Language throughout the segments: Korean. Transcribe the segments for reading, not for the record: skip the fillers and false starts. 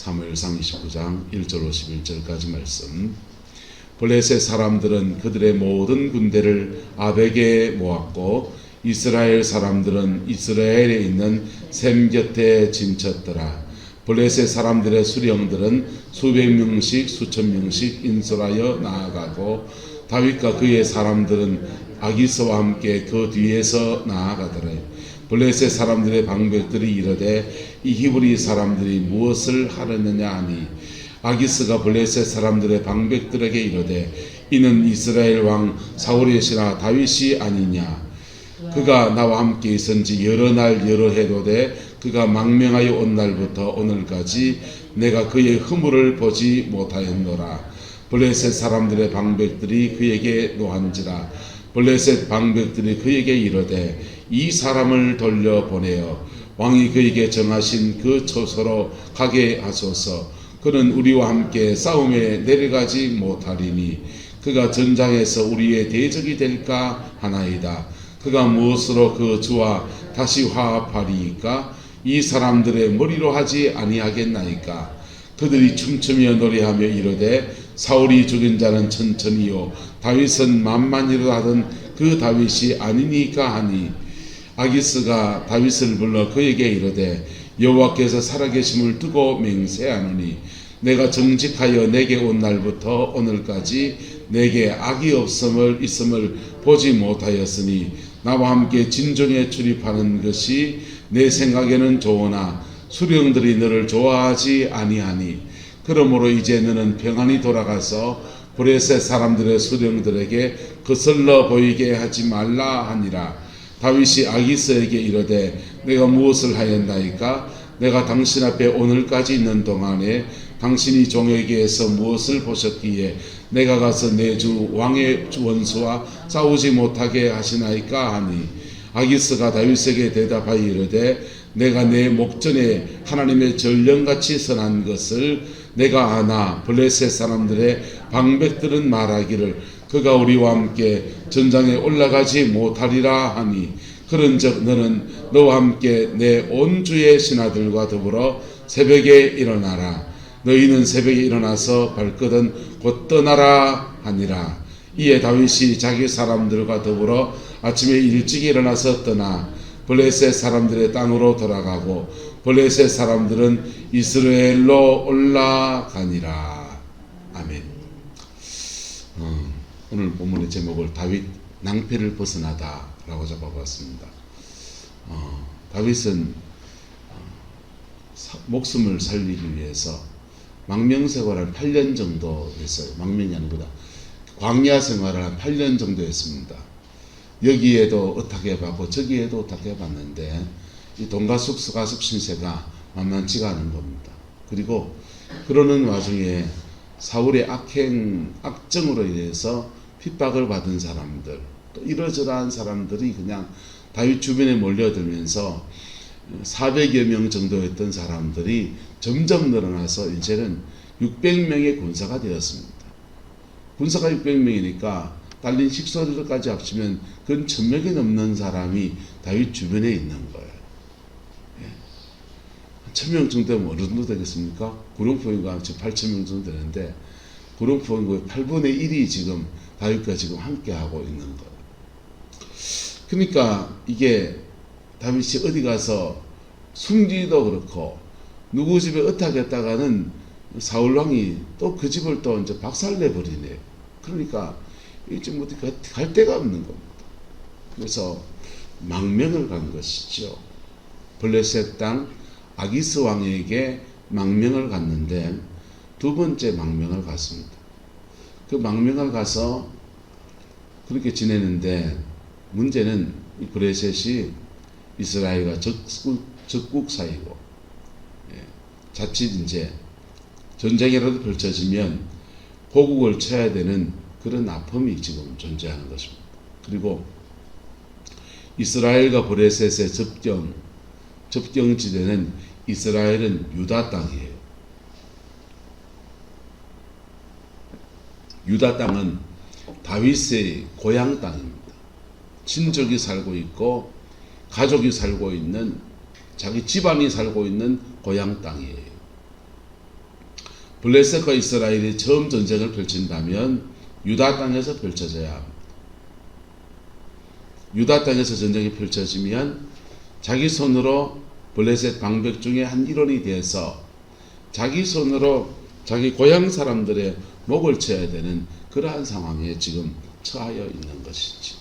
사무엘상 29장 1절 51절까지 말씀. 블레셋 사람들은 그들의 모든 군대를 아벡에 모았고 이스라엘 사람들은 이스라엘에 있는 셈 곁에 진쳤더라. 블레셋 사람들의 수령들은 수백 명씩 수천 명씩 인솔하여 나아가고 다윗과 그의 사람들은 아기스와 함께 그 뒤에서 나아가더라. 블레셋 사람들의 방백들이 이르되 이 히브리 사람들이 무엇을 하려느냐 하니 아기스가 블레셋 사람들의 방백들에게 이르되 이는 이스라엘 왕 사울의 신하 다윗이 아니냐. 그가 나와 함께 있은지 여러 날 여러 해도 돼 그가 망명하여 온 날부터 오늘까지 내가 그의 허물을 보지 못하였노라. 블레셋 사람들의 방백들이 그에게 노한지라. 블레셋 방백들이 그에게 이르되 이 사람을 돌려보내어 왕이 그에게 정하신 그 처소로 가게 하소서. 그는 우리와 함께 싸움에 내려가지 못하리니 그가 전장에서 우리의 대적이 될까 하나이다. 그가 무엇으로 그 주와 다시 화합하리이까? 이 사람들의 머리로 하지 아니하겠나이까? 그들이 춤추며 노래하며 이르되 사울이 죽인 자는 천천히요 다윗은 만만히로 하던 그 다윗이 아니니까 하니 아기스가 다윗을 불러 그에게 이르되 여호와께서 살아계심을 두고 맹세하노니 내가 정직하여 내게 온 날부터 오늘까지 내게 악이 있음을 보지 못하였으니 나와 함께 진종에 출입하는 것이 내 생각에는 좋으나 수령들이 너를 좋아하지 아니하니 그러므로 이제 너는 평안히 돌아가서 블레셋 사람들의 수령들에게 거슬러 보이게 하지 말라 하니라. 다윗이 아기스에게 이르되 내가 무엇을 하였나이까? 내가 당신 앞에 오늘까지 있는 동안에 당신이 종에게서 무엇을 보셨기에 내가 가서 내 주 왕의 원수와 싸우지 못하게 하시나이까 하니 아기스가 다윗에게 대답하여 이르되 내가 내 목전에 하나님의 전령같이 선한 것을 내가 아나 블레셋 사람들의 방백들은 말하기를 그가 우리와 함께 전장에 올라가지 못하리라 하니 그런즉 너는 너와 함께 내 온 주의 신하들과 더불어 새벽에 일어나라. 너희는 새벽에 일어나서 발끝은 곧 떠나라 하니라. 이에 다윗이 자기 사람들과 더불어 아침에 일찍 일어나서 떠나 블레셋 사람들의 땅으로 돌아가고 블레셋 사람들은 이스라엘로 올라가니라. 아멘. 오늘 본문의 제목을 다윗 낭패를 벗어나다 라고 잡아봤습니다. 다윗은 목숨을 살리기 위해서 망명 생활을 8년 정도 했어요. 망명이 아니구나. 광야 생활을 한 8년 정도 했습니다. 여기에도 어떻게 해봤고 저기에도 어떻게 해봤는데 이 동가숙 신세가 만만치가 않은 겁니다. 그리고 그러는 와중에 사울의 악정으로 인해서 핍박을 받은 사람들, 또 이러저러한 사람들이 그냥 다윗 주변에 몰려들면서 400여 명 정도였던 사람들이 점점 늘어나서 이제는 600명의 군사가 되었습니다. 군사가 600명이니까 딸린 식소들까지 합치면 그건 1000명이 넘는 사람이 다윗 주변에 있는 거예요. 1000명 정도 되면 어느 정도 되겠습니까? 구룡포인과 지금 8000명 정도 되는데 구룡포인과의 8분의 1이 지금 다윗과 지금 함께하고 있는 거예요. 그러니까 이게 다윗이 어디 가서 숨기도 그렇고 누구 집에 어탁했다가는 사울왕이 또 그 집을 또 이제 박살내버리네요. 그러니까 이제 뭐 갈 데가 없는 겁니다. 그래서 망명을 간 것이죠. 블레셋 땅 아기스 왕에게 망명을 갔는데 두 번째 망명을 갔습니다. 그 망명을 가서 그렇게 지내는데 문제는 이 블레셋이 이스라엘과 적국 사이고 자칫 이제 전쟁이라도 펼쳐지면 호국을 쳐야 되는 그런 아픔이 지금 존재하는 것입니다. 그리고 이스라엘과 블레셋의 접경지대는 이스라엘은 유다 땅이에요. 유다 땅은 다윗의 고향 땅입니다. 친족이 살고 있고 가족이 살고 있는 자기 집안이 살고 있는 고향 땅이에요. 블레셋과 이스라엘이 처음 전쟁을 펼친다면 유다 땅에서 펼쳐져야 합니다. 유다 땅에서 전쟁이 펼쳐지면 자기 손으로 블레셋 방백 중에 한 일원이 돼서 자기 손으로 자기 고향 사람들의 목을 쳐야 되는 그러한 상황에 지금 처하여 있는 것이지.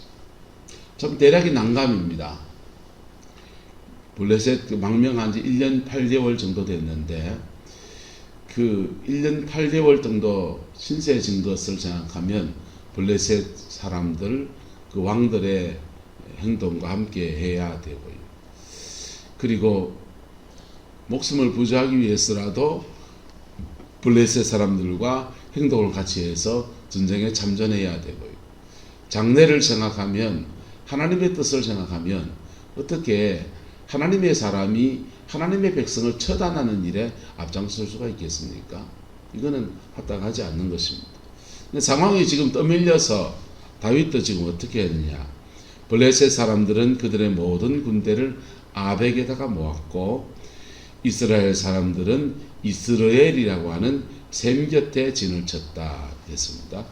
참 대략이 난감입니다. 블레셋 망명한 지 1년 8개월 정도 됐는데 그 1년 8개월 정도 신세진 것을 생각하면 블레셋 사람들 그 왕들의 행동과 함께 해야 되고요. 그리고 목숨을 부지하기 위해서라도 블레셋 사람들과 행동을 같이 해서 전쟁에 참전해야 되고요. 장래를 생각하면 하나님의 뜻을 생각하면 어떻게 하나님의 사람이 하나님의 백성을 처단하는 일에 앞장설 수가 있겠습니까? 이거는 합당하지 않는 것입니다. 근데 상황이 지금 떠밀려서 다윗도 지금 어떻게 했느냐? 블레셋 사람들은 그들의 모든 군대를 아벡에다가 모았고 이스라엘 사람들은 이스라엘이라고 하는 샘 곁에 진을 쳤다 했습니다.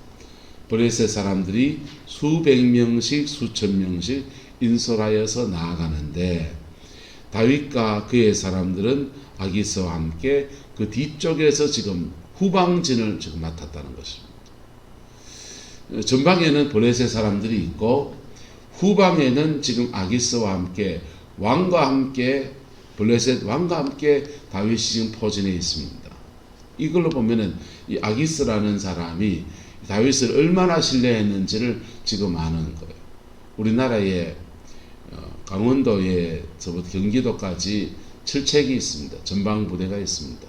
블레셋 사람들이 수백 명씩 수천 명씩 인솔하여서 나아가는데 다윗과 그의 사람들은 아기스와 함께 그 뒤쪽에서 지금 후방진을 지금 맡았다는 것입니다. 전방에는 블레셋 사람들이 있고 후방에는 지금 아기스와 함께 왕과 함께 블레셋 왕과 함께 다윗이 지금 포진해 있습니다. 이걸로 보면은 이 아기스라는 사람이 다윗을 얼마나 신뢰했는지를 지금 아는 거예요. 우리나라에 강원도에 저부터 경기도까지 7책이 있습니다. 전방부대가 있습니다.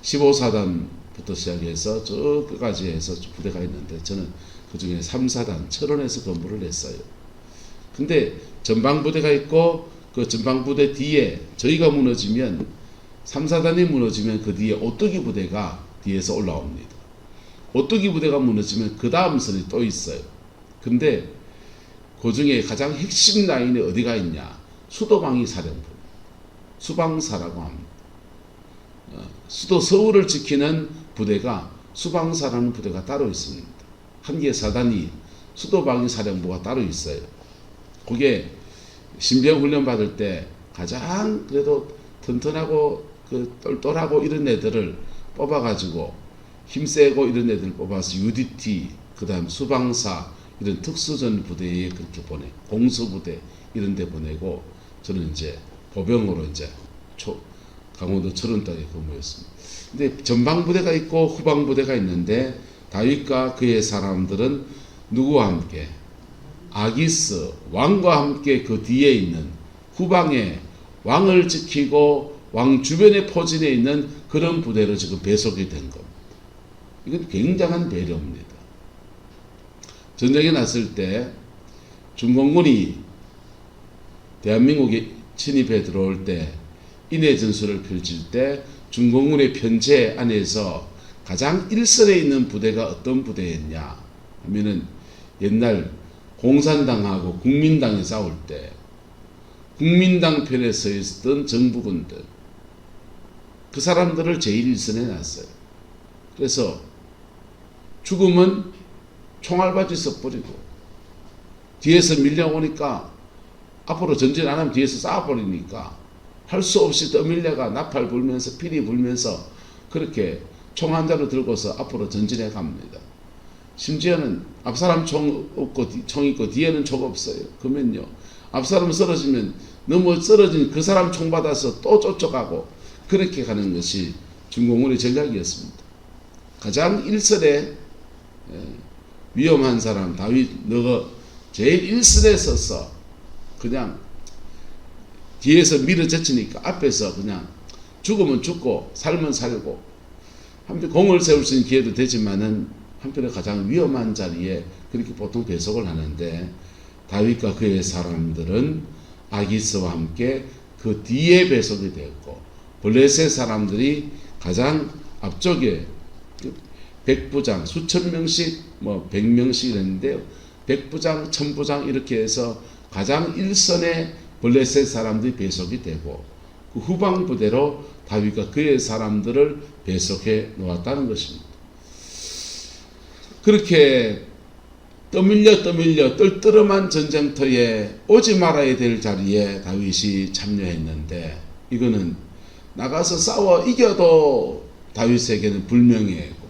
15사단부터 시작해서 저 끝까지 해서 부대가 있는데 저는 그 중에 3사단 철원에서 근무를 했어요. 근데 전방부대가 있고 그 전방부대 뒤에 저희가 무너지면 3사단이 무너지면 그 뒤에 오뚜기 부대가 뒤에서 올라옵니다. 오뚜기 부대가 무너지면 그 다음 선이 또 있어요. 근데 그 중에 가장 핵심 라인이 어디가 있냐? 수도방위 사령부, 수방사라고 합니다. 수도 서울을 지키는 부대가 수방사라는 부대가 따로 있습니다. 한 개의 사단이 수도방위 사령부가 따로 있어요. 그게 신병 훈련 받을 때 가장 그래도 튼튼하고 그 똘똘하고 이런 애들을 뽑아가지고 힘세고 이런 애들 뽑아서 UDT, 그 다음 수방사 이런 특수전 부대에 그렇게 보내, 공수부대 이런 데 보내고 저는 이제 보병으로 이제 강원도 철원땅에 근무했습니다. 근데 전방부대가 있고 후방부대가 있는데 다윗과 그의 사람들은 누구와 함께? 아기스 왕과 함께 그 뒤에 있는 후방에 왕을 지키고 왕 주변에 포진해 있는 그런 부대로 지금 배속이 된 겁니다. 이건 굉장한 배려입니다. 전쟁이 났을 때 중공군이 대한민국에 진입해 들어올 때 인해 전술을 펼칠 때 중공군의 편제 안에서 가장 일선에 있는 부대가 어떤 부대였냐 하면은 옛날 공산당하고 국민당이 싸울 때 국민당 편에 서 있었던 정부군들 그 사람들을 제일 일선에 놨어요. 그래서 죽으면 총알바지 써버리고 뒤에서 밀려오니까 앞으로 전진 안 하면 뒤에서 쏴버리니까 할 수 없이 떠밀려가 나팔 불면서 피리 불면서 그렇게 총 한 자루 들고서 앞으로 전진해 갑니다. 심지어는 앞사람 총 있고 뒤에는 총 없어요. 그러면요 앞사람 쓰러지면 너무 쓰러진 그 사람 총 받아서 또 쫓아가고 그렇게 가는 것이 중공군의 전략이었습니다. 가장 일선에 위험한 사람 다윗 너가 제일 일선에 서서 그냥 뒤에서 밀어젖히니까 앞에서 그냥 죽으면 죽고 살면 살고 한편 공을 세울 수 있는 기회도 되지만은 한편에 가장 위험한 자리에 그렇게 보통 배속을 하는데 다윗과 그의 사람들은 아기스와 함께 그 뒤에 배속이 되었고 블레셋 사람들이 가장 앞쪽에 백부장 수천 명씩 뭐 100명씩 이랬는데요. 백부장, 천부장 이렇게 해서 가장 일선에 블레셋 사람들이 배속이 되고 그 후방 부대로 다윗과 그의 사람들을 배속해 놓았다는 것입니다. 그렇게 떠밀려 뜰뜨름한 전쟁터에 오지 말아야 될 자리에 다윗이 참여했는데, 이거는 나가서 싸워 이겨도 다윗에게는 불명예고,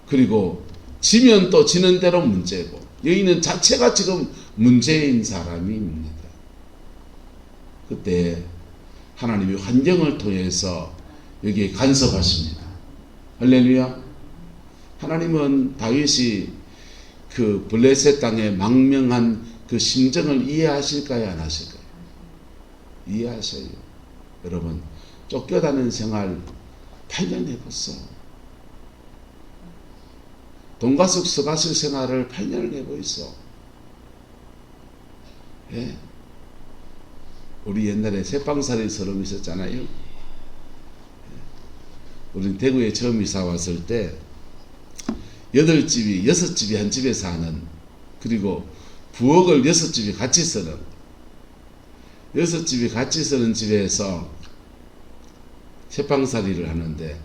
그리고 지면 또 지는 대로 문제고, 여기는 자체가 지금 문제인 사람입니다. 그때 하나님이 환경을 통해서 여기에 간섭하십니다. 할렐루야. 하나님은 다윗이 그 블레셋 땅에 망명한 그 심정을 이해하실까요, 안 하실까요? 이해하셔요. 여러분, 쫓겨다니는 생활 8년 해봤어. 돈가숙 서가실 생활을 8년을 해보있어. 예. 우리 옛날에 새빵살이 서름 있었잖아요. 예. 우리 대구에 처음 이사 왔을 때 8집이 6집이 한 집에 사는, 그리고 부엌을 6집이 같이 쓰는, 6집이 같이 쓰는 집에서 새빵살이를 하는데,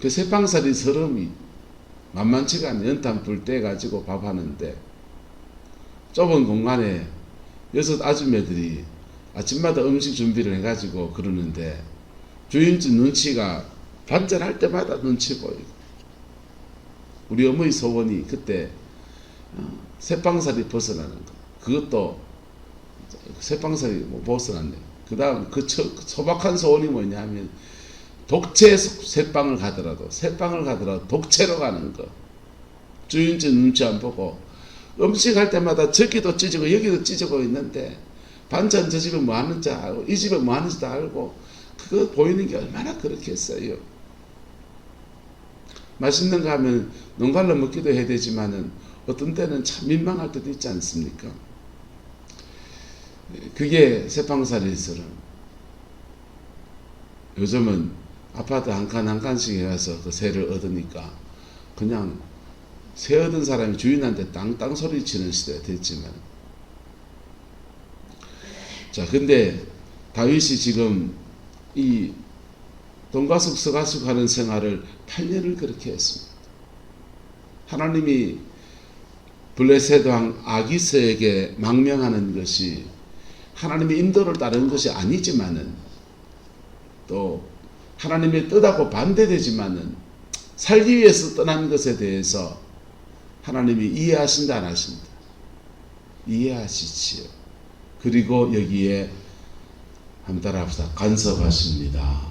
그 새빵살이 서름이 만만치가 않은 연탄불 떼가지고 밥하는데, 좁은 공간에 6 아줌매들이 아침마다 음식 준비를 해가지고 그러는데, 주인집 눈치가 반찬할 때마다 눈치 보이고, 우리 어머니 소원이 그때 새빵살이 벗어나는 거, 그것도 새빵살이 벗어났네. 그 다음 그 소박한 소원이 뭐냐면, 독채 새빵을 가더라도 독채로 가는 거. 주인집 눈치 안 보고 음식 할 때마다 저기도 찢고 여기도 찢고 있는데, 반찬 저 집에 뭐 하는지 알고 이 집에 뭐 하는지도 알고, 그거 보이는 게 얼마나 그렇겠어요. 맛있는 거 하면 농갈로 먹기도 해야 되지만은 어떤 때는 참 민망할 때도 있지 않습니까? 그게 새빵살이 서름. 요즘은 아파트 한 칸 한 칸씩 해서 그 새를 얻으니까 그냥 새 얻은 사람이 주인한테 땅땅 소리 치는 시대가 됐지만, 자, 근데 다윗이 지금 이 돈가숙 서가숙 하는 생활을 8년을 그렇게 했습니다. 하나님이 블레셋 왕 아기스에게 망명하는 것이 하나님의 인도를 따르는 것이 아니지만은, 또 하나님의 뜻하고 반대되지만은, 살기 위해서 떠난 것에 대해서 하나님이 이해하신다, 안 하신다? 이해하시지요. 그리고 여기에 한번 따라합시다. 간섭하십니다.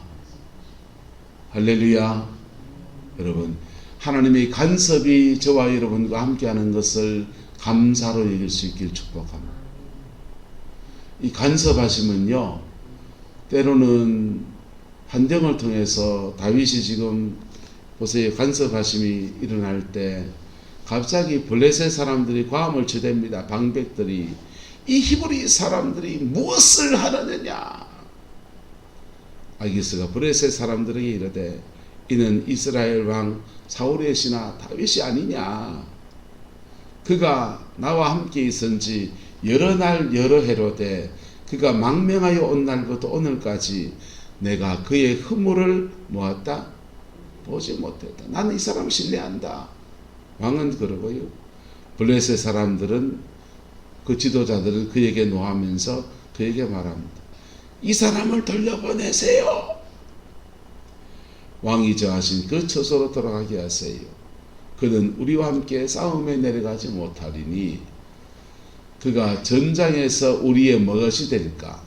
할렐루야. 여러분, 하나님의 간섭이 저와 여러분과 함께하는 것을 감사로 여길 수 있길 축복합니다. 이 간섭하심은요, 때로는 환경을 통해서 다윗이 지금 보세요. 간섭하심이 일어날 때 갑자기 블레셋 사람들이 과음을 쳐댑니다. 방백들이 이 히브리 사람들이 무엇을 하느냐. 아기스가 블레셋 사람들에게 이르되 이는 이스라엘 왕 사울의 신하 다윗이 아니냐. 그가 나와 함께 있은지 여러 날 여러 해로되 그가 망명하여 온 날부터 오늘까지 내가 그의 허물을 모았다 보지 못했다. 나는 이 사람 신뢰한다. 왕은 그러고요. 블레셋 사람들은, 그 지도자들은 그에게 노하면서 그에게 말합니다. 이 사람을 돌려보내세요. 왕이 저하신 그 처소로 돌아가게 하세요. 그는 우리와 함께 싸움에 내려가지 못하리니 그가 전장에서 우리의 무엇이 될까?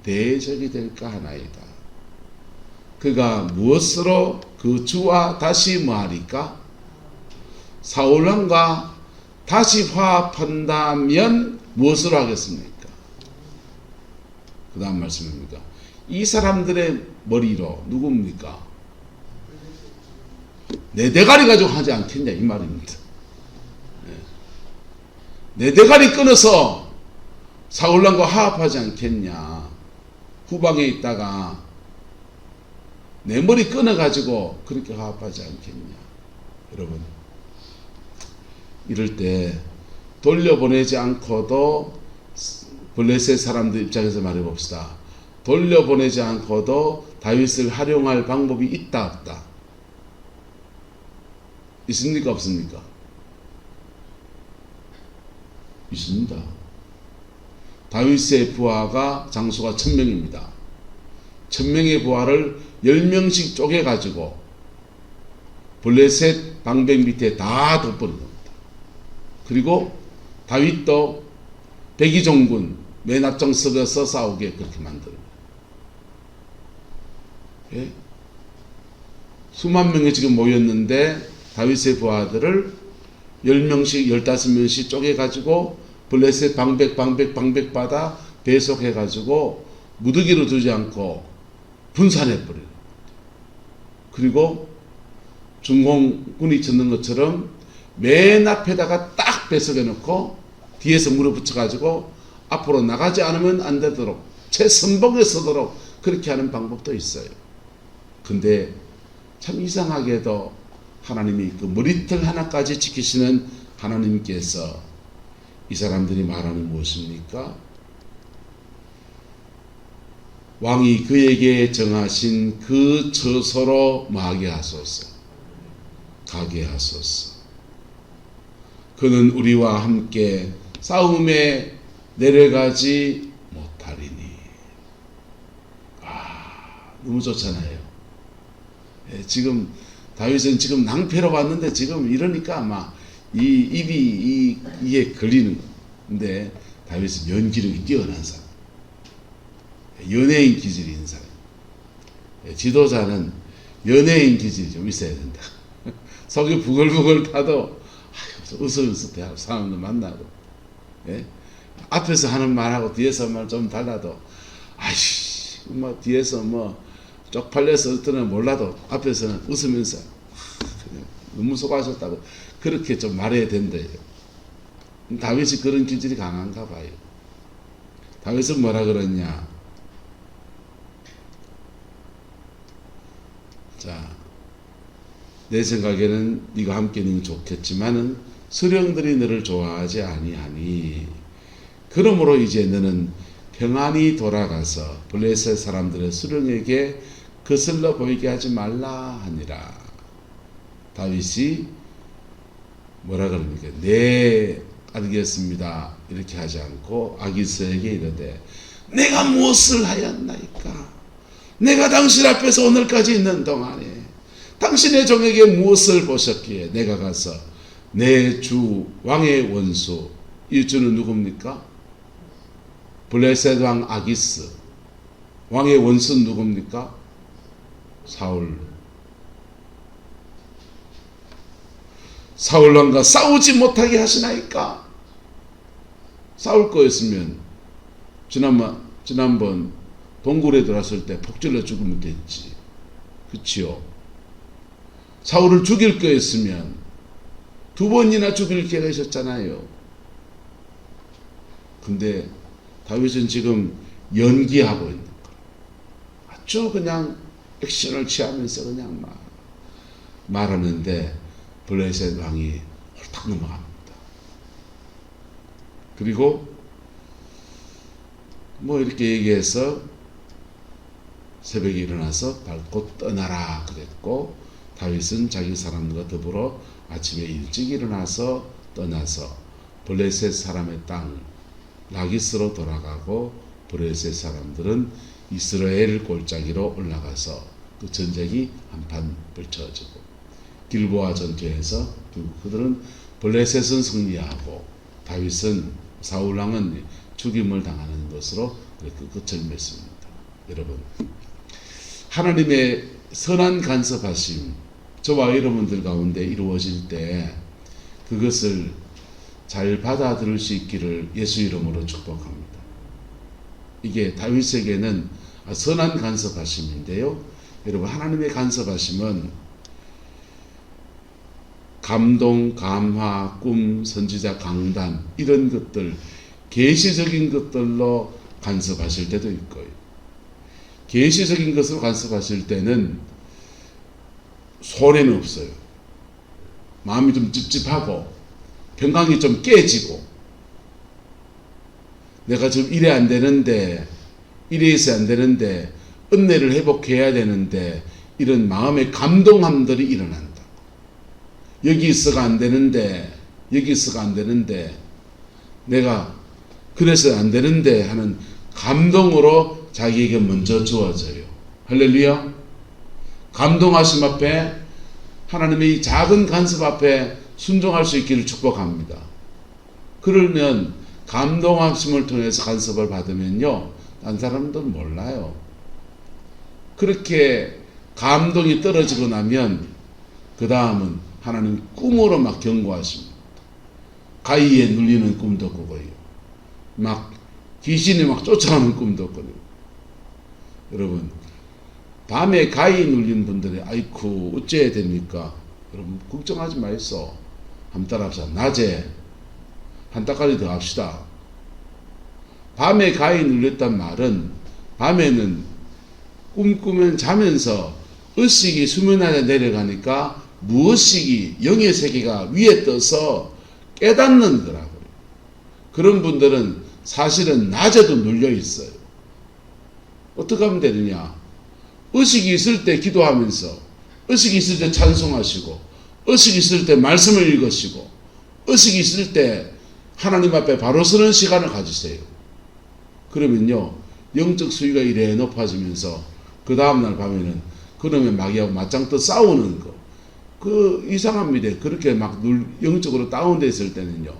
대적이 될까 하나이다. 그가 무엇으로 그 주와 다시 뭐하리까? 사울왕과 다시 화합한다면 무엇으로 하겠습니까? 그 다음 말씀입니다. 이 사람들의 머리로 누굽니까? 내 대가리 가지고 하지 않겠냐 이 말입니다. 내 대가리 끊어서 사울왕과 화합하지 않겠냐. 후방에 있다가 내 머리 끊어가지고 그렇게 화합하지 않겠냐. 여러분, 이럴 때 돌려보내지 않고도 블레셋 사람들 입장에서 말해봅시다. 돌려보내지 않고도 다윗을 활용할 방법이 있다 없다? 있습니까 없습니까? 있습니다. 다윗의 부하가 장수가 1000명입니다. 1000명의 부하를 10명씩 쪼개가지고 블레셋 방백 밑에 다 덮어버린 겁니다. 그리고 다윗도 백의종군 맨 앞장서서 싸우게 그렇게 만듭니다. 예? 수만 명이 지금 모였는데 다윗의 부하들을 10명씩 15명씩 쪼개가지고 블레셋 방백바다 배속해가지고 무더기로 두지 않고 분산해버려요. 그리고 중공군이 쳤는 것처럼 맨 앞에다가 딱 배속해놓고 뒤에서 물어붙여가지고 앞으로 나가지 않으면 안 되도록 최선봉에 서도록 그렇게 하는 방법도 있어요. 근데 참 이상하게도 하나님이 그 머리털 하나까지 지키시는 하나님께서 이 사람들이 말하는 무엇입니까? 왕이 그에게 정하신 그 처소로 마게 하소서, 가게 하소서. 그는 우리와 함께 싸움에 내려가지 못하리니. 너무 좋잖아요. 지금 다윗은 지금 낭패로 왔는데 지금 이러니까 아마 이 입이 이에 걸리는 건데, 다윗은 연기력이 뛰어난 사람, 연예인 기질이 있는 사람. 지도자는 연예인 기질이 좀 있어야 된다. 속이 부글부글 타도 으스으스 사람들 만나고, 예? 앞에서 하는 말하고 뒤에서 말 좀 달라도 아이씨 뭐 뒤에서 뭐 쪽팔려서 어떤 몰라도 앞에서는 웃으면서 너무 수고하셨다고 그렇게 좀 말해야 된대요. 다윗이 그런 기질이 강한가 봐요. 다윗은 뭐라 그러냐? 자, 내 생각에는 네가 함께는 좋겠지만은 수령들이 너를 좋아하지 아니하니, 그러므로 이제 너는 평안히 돌아가서 블레셋 사람들의 수령에게 거슬러 보이게 하지 말라 하니라. 다윗이 뭐라 그럽니까? 네, 알겠습니다. 이렇게 하지 않고 아기스에게 이르되, 내가 무엇을 하였나이까? 내가 당신 앞에서 오늘까지 있는 동안에 당신의 종에게 무엇을 보셨기에 내가 가서 내 주 왕의 원수, 이 주는 누굽니까? 블레셋 왕 아기스. 왕의 원수는 누굽니까? 사울. 사울 왕과 싸우지 못하게 하시나이까? 싸울 거였으면 지난번 동굴에 들어왔을 때 폭질러 죽으면 됐지. 그치요? 사울을 죽일 거였으면 2번이나 죽일 기회가 있었잖아요. 근데 다윗은 지금 연기하고 있는 거예요. 아주 그냥 액션을 취하면서 그냥 막 말하는데 블레셋 왕이 홀딱 넘어갑니다. 그리고 뭐 이렇게 얘기해서 새벽에 일어나서 밟고 떠나라 그랬고, 다윗은 자기 사람들과 더불어 아침에 일찍 일어나서 떠나서 블레셋 사람의 땅 라기스로 돌아가고, 블레셋 사람들은 이스라엘 골짜기로 올라가서 그 전쟁이 한판 펼쳐지고, 길보아 전투에서 그들은 블레셋은 승리하고 다윗은 사울왕은 죽임을 당하는 것으로 그렇게 끝을 맺습니다. 여러분, 하나님의 선한 간섭하심 저와 여러분들 가운데 이루어질 때 그것을 잘 받아들일 수 있기를 예수 이름으로 축복합니다. 이게 다윗에게는 선한 간섭하심인데요. 여러분, 하나님의 간섭하심은 감동, 감화, 꿈, 선지자 강단 이런 것들, 계시적인 것들로 간섭하실 때도 있고요. 계시적인 것으로 간섭하실 때는 손해는 없어요. 마음이 좀 찝찝하고 평강이 좀 깨지고, 내가 지금 이래 안 되는데 이래 있어야 안 되는데, 은혜를 회복해야 되는데, 이런 마음의 감동함들이 일어난다. 여기 있어가 안 되는데, 여기 있어가 안 되는데, 내가 그래서 안 되는데 하는 감동으로 자기에게 먼저 주어져요. 할렐루야. 감동하심 앞에, 하나님의 이 작은 간섭 앞에 순종할 수 있기를 축복합니다. 그러면 감동하심을 통해서 간섭을 받으면요, 딴 사람들은 몰라요. 그렇게 감동이 떨어지고 나면 그 다음은 하나님 꿈으로 막 경고하십니다. 가위에 눌리는 꿈도 꾸고요. 막 귀신이 막 쫓아오는 꿈도 꾸고요. 여러분, 밤에 가위 눌린 분들이 아이쿠 어째야 됩니까? 여러분 걱정하지 마이소. 한번 따라합시다. 낮에 한 따까리 더 합시다. 밤에 가위 눌렸단 말은, 밤에는 꿈꾸면 자면서 의식이 수면 아래 내려가니까 무의식이 영의 세계가 위에 떠서 깨닫는 거라고요. 그런 분들은 사실은 낮에도 눌려 있어요. 어떻게 하면 되느냐? 의식이 있을 때 기도하면서, 의식이 있을 때 찬송하시고, 의식이 있을 때 말씀을 읽으시고, 의식이 있을 때 하나님 앞에 바로 서는 시간을 가지세요. 그러면요, 영적 수위가 이래 높아지면서 그 다음날 밤에는 그러면 마귀하고 맞짱 떠 싸우는 거, 그 이상합니다. 그렇게 막 영적으로 다운돼 있을 때는요,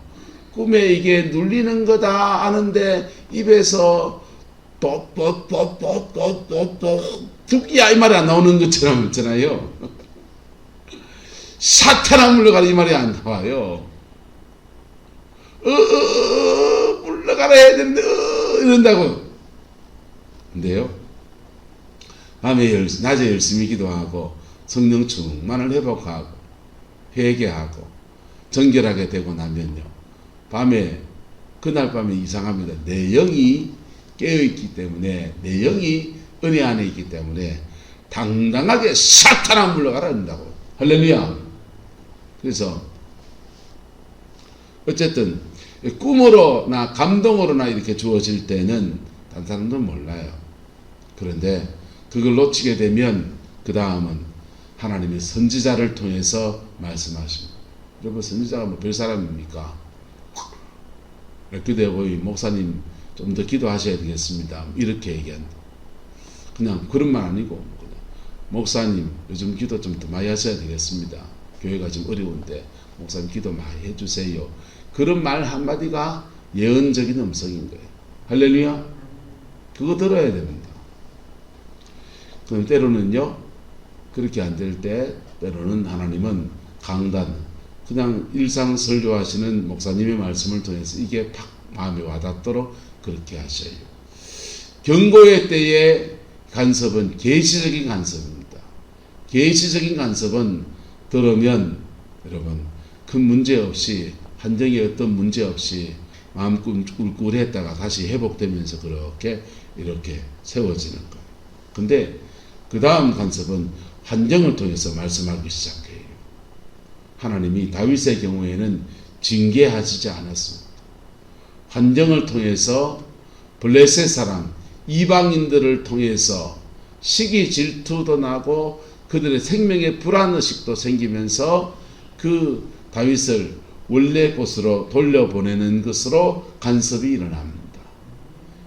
꿈에 이게 눌리는 거다 아는데 입에서 죽기야 이 말이 안 나오는 것처럼 있잖아요. 사탄아 물러가라 이 말이 안 나와요. 물러가라 해야 되는데 이런다고. 근데요, 낮에 열심히 기도하고 성령 충만을 회복하고 회개하고 정결하게 되고 나면요, 밤에, 그날 밤에 이상합니다. 내 영이 깨어있기 때문에, 내 영이 은혜 안에 있기 때문에 당당하게 사탄아 물러가라 한다고. 할렐루야. 그래서 어쨌든 꿈으로나 감동으로나 이렇게 주어질 때는 다른 사람들은 몰라요. 그런데 그걸 놓치게 되면 그 다음은 하나님의 선지자를 통해서 말씀하십니다. 여러분, 선지자가 뭐 별 사람입니까? 기도해 보이 목사님 좀 더 기도하셔야 되겠습니다. 이렇게 얘기한다. 그냥 그런 말 아니고, 그냥 목사님 요즘 기도 좀 더 많이 하셔야 되겠습니다. 교회가 좀 어려운데 목사님 기도 많이 해주세요. 그런 말 한마디가 예언적인 음성인 거예요. 할렐루야. 그거 들어야 됩니다. 그럼 때로는요, 그렇게 안 될 때, 때로는 하나님은 강단, 그냥 일상 설교하시는 목사님의 말씀을 통해서 이게 팍 마음에 와닿도록 그렇게 하셔요. 경고의 때의 간섭은 계시적인 간섭입니다. 계시적인 간섭은 들으면 여러분 큰 문제 없이, 한정의 어떤 문제 없이 마음 꿀꿀했다가 다시 회복되면서 이렇게 세워지는 거예요. 근데 그 다음 간섭은 환경을 통해서 말씀하기 시작해요. 하나님이 다윗의 경우에는 징계하시지 않았습니다. 환경을 통해서 블레셋 사람, 이방인들을 통해서 시기 질투도 나고 그들의 생명의 불안의식도 생기면서 그 다윗을 원래 곳으로 돌려보내는 것으로 간섭이 일어납니다.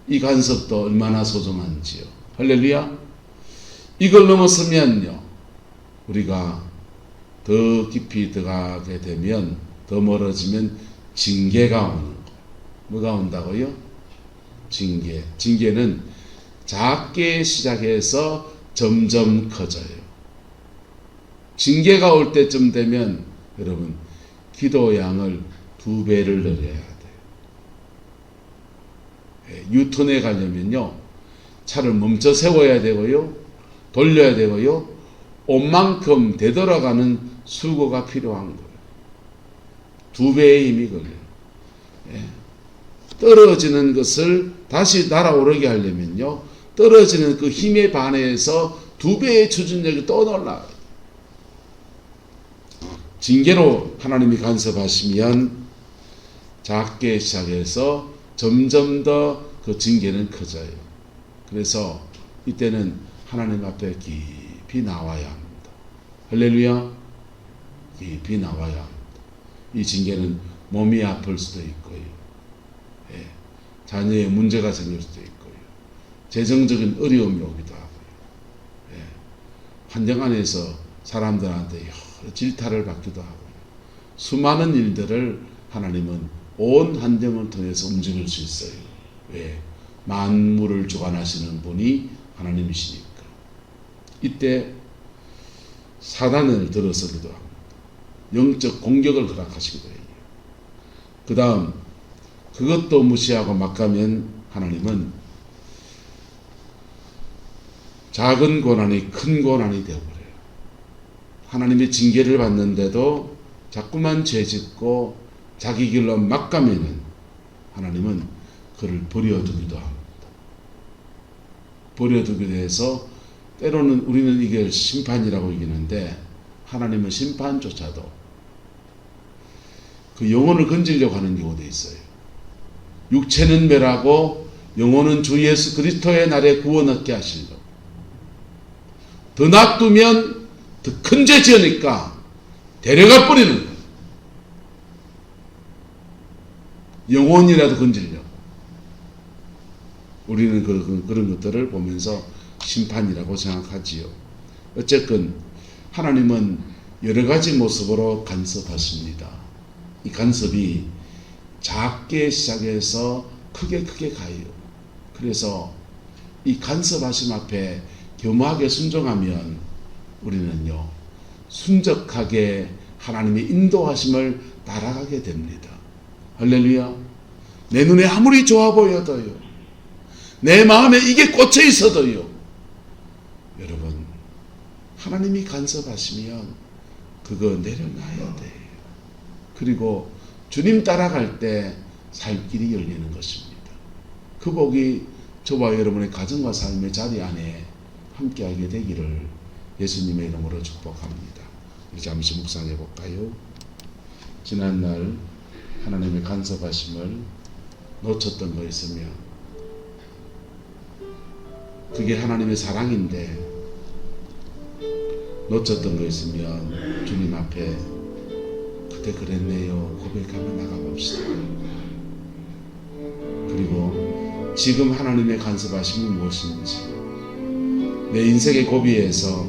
이 간섭도 얼마나 소중한지요. 할렐루야. 이걸 넘어서면요, 우리가 더 깊이 들어가게 되면, 더 멀어지면 징계가 오는 거예요. 뭐가 온다고요? 징계. 징계는 작게 시작해서 점점 커져요. 징계가 올 때쯤 되면 여러분 기도 양을 2배를 늘려야 돼요. 유턴에 가려면요, 차를 멈춰 세워야 되고요, 돌려야 되고요, 온 만큼 되돌아가는 수고가 필요한 거예요. 2배의 힘이 걸려요. 떨어지는 것을 다시 날아오르게 하려면요, 떨어지는 그 힘에 반해서 2배의 추진력이 또 올라가요. 징계로 하나님이 간섭하시면 작게 시작해서 점점 더 그 징계는 커져요. 그래서 이때는 하나님 앞에 깊이 나와야 합니다. 할렐루야. 깊이 나와야 합니다. 이 징계는 몸이 아플 수도 있고요. 예, 자녀의 문제가 생길 수도 있고요. 재정적인 어려움이 오기도 하고요. 예, 환경 안에서 사람들한테 여러 질타를 받기도 하고요. 수많은 일들을 하나님은 온 환경을 통해서 움직일 수 있어요. 왜? 만물을 주관하시는 분이 하나님이시니까. 이때 사단을 들어서기도 합니다. 영적 공격을 허락하시기도 해요. 그 다음 그것도 무시하고 막 가면 하나님은 작은 고난이 큰 고난이 되어버려요. 하나님의 징계를 받는데도 자꾸만 죄짓고 자기 길로 막 가면은 하나님은 그를 버려두기도 합니다. 버려두기도 해서 때로는 우리는 이게 심판이라고 여기는데 하나님은 심판조차도 그 영혼을 건지려고 하는 경우도 있어요. 육체는 멸하고 영혼은 주 예수 그리스도의 날에 구원 얻게 하시려고. 더 놔두면 더 큰 죄 지으니까 데려가 버리는 거예요. 영혼이라도 건지려고. 우리는 그런 것들을 보면서 심판이라고 생각하지요. 어쨌든 하나님은 여러 가지 모습으로 간섭하십니다. 이 간섭이 작게 시작해서 크게 가요. 그래서 이 간섭하심 앞에 겸허하게 순종하면 우리는요 순적하게 하나님의 인도하심을 따라가게 됩니다. 할렐루야. 내 눈에 아무리 좋아 보여도요, 내 마음에 이게 꽂혀 있어도요, 여러분 하나님이 간섭하시면 그거 내려놔야 돼요. 그리고 주님 따라갈 때 살 길이 열리는 것입니다. 그 복이 저와 여러분의 가정과 삶의 자리 안에 함께하게 되기를 예수님의 이름으로 축복합니다. 우리 잠시 묵상해 볼까요? 지난날 하나님의 간섭하심을 놓쳤던 거 있으면 그게 하나님의 사랑인데 놓쳤던 거 있으면 주님 앞에 그때 그랬네요 고백하며 나가봅시다. 그리고 지금 하나님의 간섭하심이 무엇인지, 내 인생의 고비에서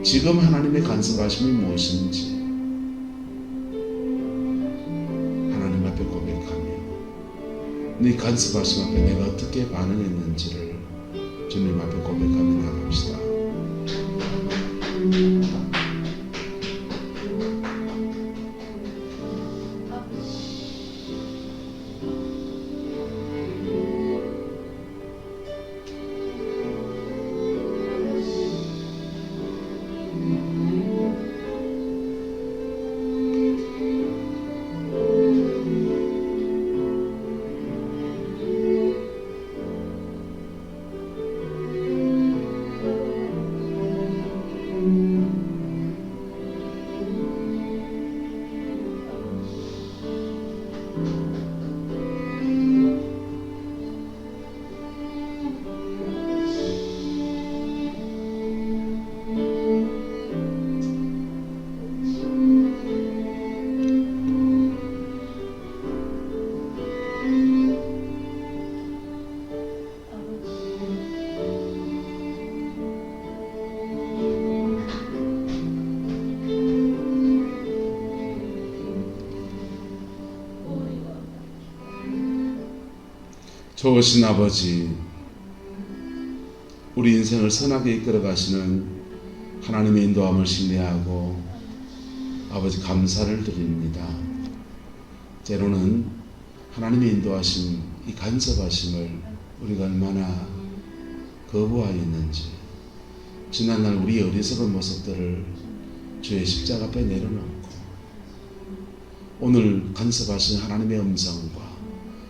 지금 하나님의 간섭하심이 무엇인지 하나님 앞에 고백하며 네 간섭하심 앞에 내가 어떻게 반응했는지를 주님 앞에 고백하며 나갑시다. 좋으신 아버지, 우리 인생을 선하게 이끌어 가시는 하나님의 인도함을 신뢰하고 아버지 감사를 드립니다. 때로는 하나님의 인도하심, 이 간섭하심을 우리가 얼마나 거부하였는지, 지난날 우리의 어리석은 모습들을 주의 십자가 앞에 내려놓고 오늘 간섭하신 하나님의 음성과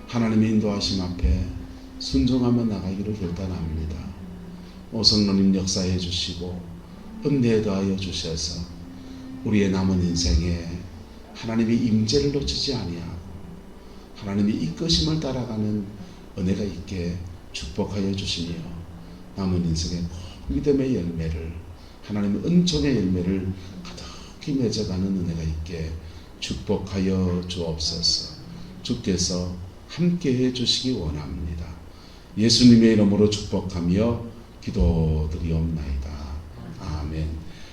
하나님의 인도하심 앞에 순종하며 나가기를 결단합니다. 오성로님 역사해 주시고 은혜 더하여 주셔서 우리의 남은 인생에 하나님의 임재를 놓치지 아니하고 하나님의 이끄심을 따라가는 은혜가 있게 축복하여 주시며 남은 인생에 꼭 믿음의 열매를, 하나님의 은총의 열매를 가득히 맺어가는 은혜가 있게 축복하여 주옵소서. 주께서 함께해 주시기 원합니다. 예수님의 이름으로 축복하며 기도드리옵나이다. 아멘.